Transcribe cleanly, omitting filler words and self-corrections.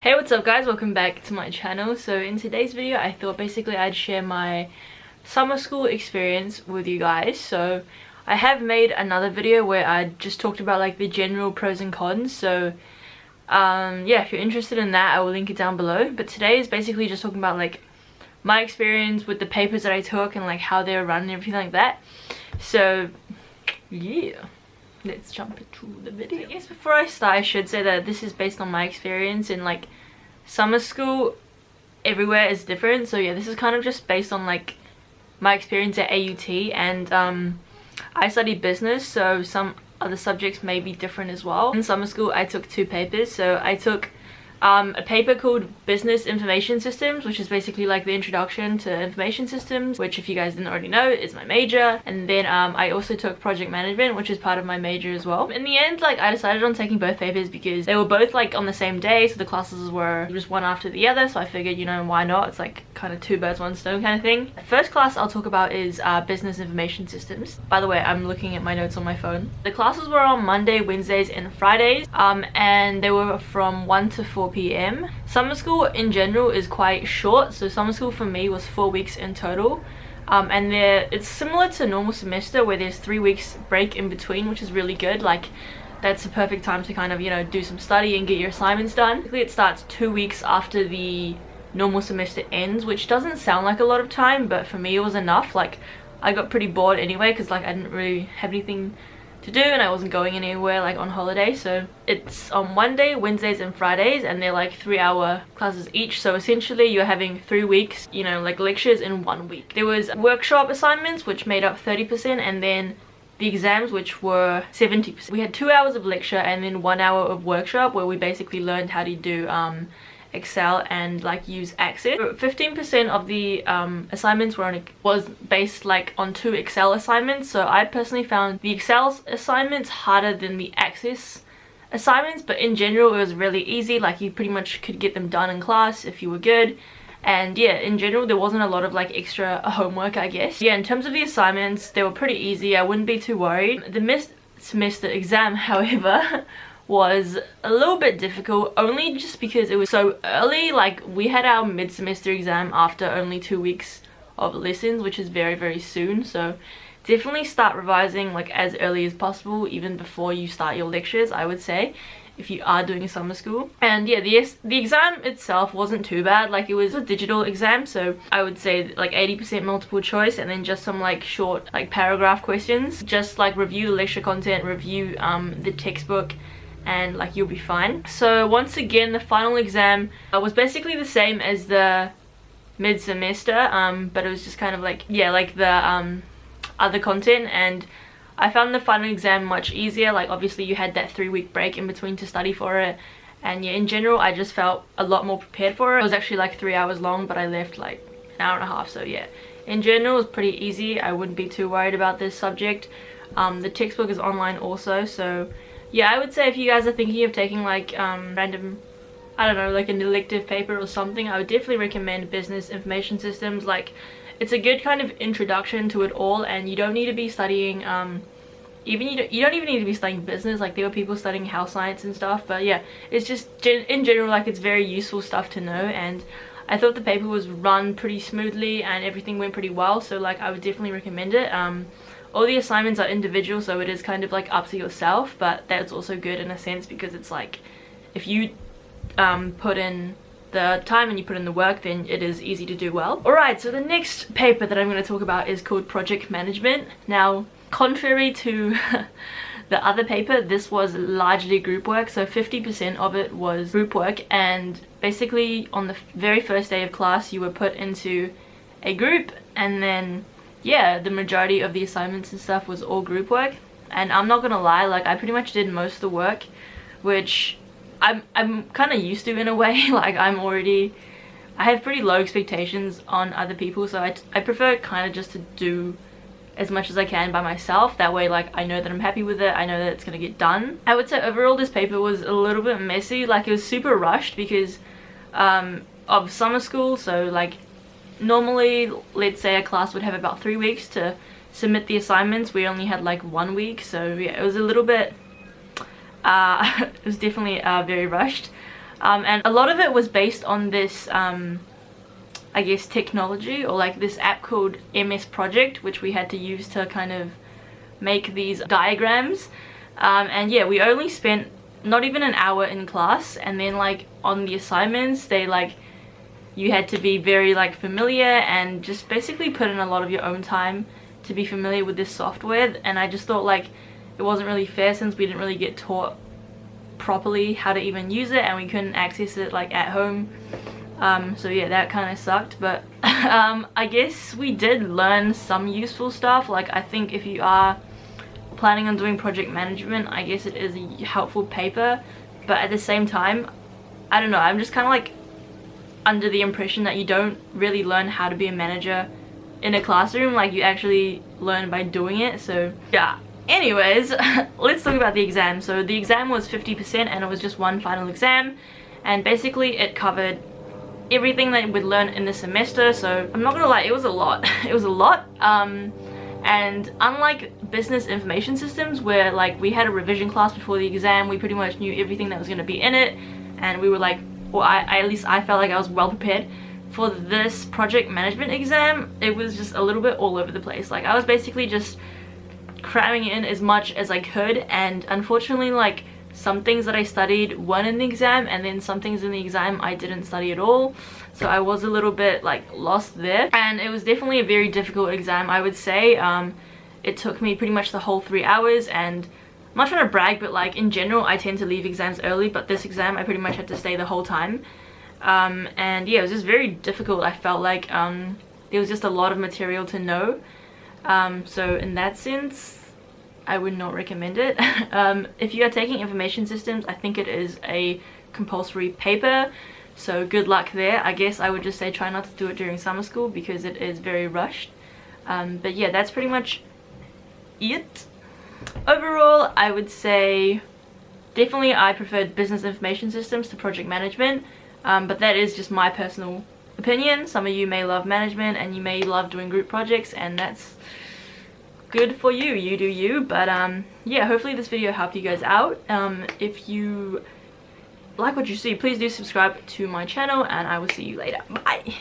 Hey, what's up guys, welcome back to my channel. So in today's video I thought basically I'd share my summer school experience with you guys. So I have made another video where I just talked about like the general pros and cons, so yeah, if you're interested in that I will link it down below. But today is basically just talking about like my experience with the papers that I took and like how they were run and everything like that. So yeah, let's jump into the video. I guess before I start I should say that this is based on my experience in like summer school. Everywhere is different, so yeah, this is kind of just based on like my experience at AUT, and I studied business, so some other subjects may be different as well. In summer school I took two papers. So I took a paper called Business Information Systems, which is basically like the introduction to information systems, which if you guys didn't already know is my major. And then I also took project management, which is part of my major as well. In the end, like I decided on taking both papers because they were both like on the same day, so the classes were just one after the other, so I figured, you know, why not? It's like kind of two birds one stone kind of thing. The first class I'll talk about is Business Information Systems. By the way, I'm looking at my notes on my phone. The classes were on Monday, Wednesdays and Fridays, and they were from 1 to 4 p.m. Summer school in general is quite short, so summer school for me was 4 weeks in total, and it's similar to normal semester where there's 3 weeks break in between, which is really good. Like that's the perfect time to kind of, you know, do some study and get your assignments done. Basically it starts 2 weeks after the normal semester ends, which doesn't sound like a lot of time, but for me it was enough. Like I got pretty bored anyway because like I didn't really have anything to do and I wasn't going anywhere like on holiday. So it's on Monday, Wednesdays and Fridays, and they're like 3-hour classes each, so essentially you're having 3 weeks, you know, like lectures in 1 week. There was workshop assignments which made up 30%, and then the exams which were 70%. We had 2 hours of lecture and then 1 hour of workshop where we basically learned how to do Excel and like use Access. 15% of the assignments was based like on 2 Excel assignments, so I personally found the Excel assignments harder than the Access assignments, but in general it was really easy. Like you pretty much could get them done in class if you were good. And yeah, in general there wasn't a lot of like extra homework, I guess. Yeah, in terms of the assignments, they were pretty easy. I wouldn't be too worried. The mid-semester exam, however, was a little bit difficult, only just because it was so early. Like we had our mid-semester exam after only 2 weeks of lessons, which is very, very soon. So definitely start revising like as early as possible, even before you start your lectures, I would say, if you are doing summer school. And yeah, the exam itself wasn't too bad. Like it was a digital exam, so I would say like 80% multiple choice and then just some like short like paragraph questions. Just like review the lecture content, review the textbook, and like you'll be fine. So once again, the final exam was basically the same as the mid-semester, but it was just kind of like, yeah, like the other content, and I found the final exam much easier. Like obviously you had that 3-week break in between to study for it, and yeah, in general I just felt a lot more prepared for it. It was actually like 3 hours long, but I left like an hour and a half, so yeah, in general it was pretty easy. I wouldn't be too worried about this subject. The textbook is online also, so yeah, I would say if you guys are thinking of taking like random, I don't know, like an elective paper or something, I would definitely recommend Business Information Systems. Like it's a good kind of introduction to it all, and you don't need to be studying you don't even need to be studying business. Like there were people studying health science and stuff, but yeah, it's just in general like it's very useful stuff to know. And I thought the paper was run pretty smoothly and everything went pretty well, so like I would definitely recommend it. All the assignments are individual, so it is kind of like up to yourself, but that's also good in a sense because it's like if you put in the time and you put in the work, then it is easy to do well. Alright, so the next paper that I'm going to talk about is called Project Management. Now, contrary to the other paper, this was largely group work, so 50% of it was group work, and basically on the very first day of class you were put into a group, and then yeah, the majority of the assignments and stuff was all group work. And I'm not gonna lie, like I pretty much did most of the work, which I'm kind of used to in a way. Like I have pretty low expectations on other people, so I prefer kind of just to do as much as I can by myself. That way like I know that I'm happy with it, I know that it's gonna get done. I would say overall this paper was a little bit messy. Like it was super rushed because of summer school. So like normally, let's say a class would have about 3 weeks to submit the assignments. We only had like 1 week, so yeah, it was a little bit it was definitely very rushed. and a lot of it was based on this I guess technology, or like this app called MS Project, which we had to use to kind of make these diagrams. And yeah, we only spent not even an hour in class, and then like on the assignments they like you had to be very like familiar and just basically put in a lot of your own time to be familiar with this software. And I just thought like it wasn't really fair, since we didn't really get taught properly how to even use it and we couldn't access it like at home. So yeah, that kind of sucked. But I guess we did learn some useful stuff. Like I think if you are planning on doing project management, I guess it is a helpful paper, but at the same time, I don't know, I'm just kind of like under the impression that you don't really learn how to be a manager in a classroom, like you actually learn by doing it. So yeah, anyways, let's talk about the exam. So the exam was 50% and it was just one final exam, and basically it covered everything that we'd learn in the semester. So I'm not gonna lie, it was a lot. It was a lot. And unlike business information systems, where like we had a revision class before the exam, we pretty much knew everything that was going to be in it, and we were like, or at least I felt like I was well prepared. For this project management exam, it was just a little bit all over the place. Like I was basically just cramming in as much as I could, and unfortunately like some things that I studied weren't in the exam, and then some things in the exam I didn't study at all. So I was a little bit like lost there, and it was definitely a very difficult exam, I would say. It took me pretty much the whole 3 hours, and I'm not trying to brag, but like in general I tend to leave exams early, but this exam I pretty much had to stay the whole time. And yeah, it was just very difficult. I felt like there was just a lot of material to know. So in that sense, I would not recommend it. If you are taking information systems, I think it is a compulsory paper, so good luck there. I guess I would just say try not to do it during summer school because it is very rushed. But yeah, that's pretty much it. Overall, I would say definitely I preferred business information systems to project management, but that is just my personal opinion. Some of you may love management and you may love doing group projects, and that's good for you, you do you. But yeah, hopefully this video helped you guys out. If you like what you see, please do subscribe to my channel, and I will see you later. Bye.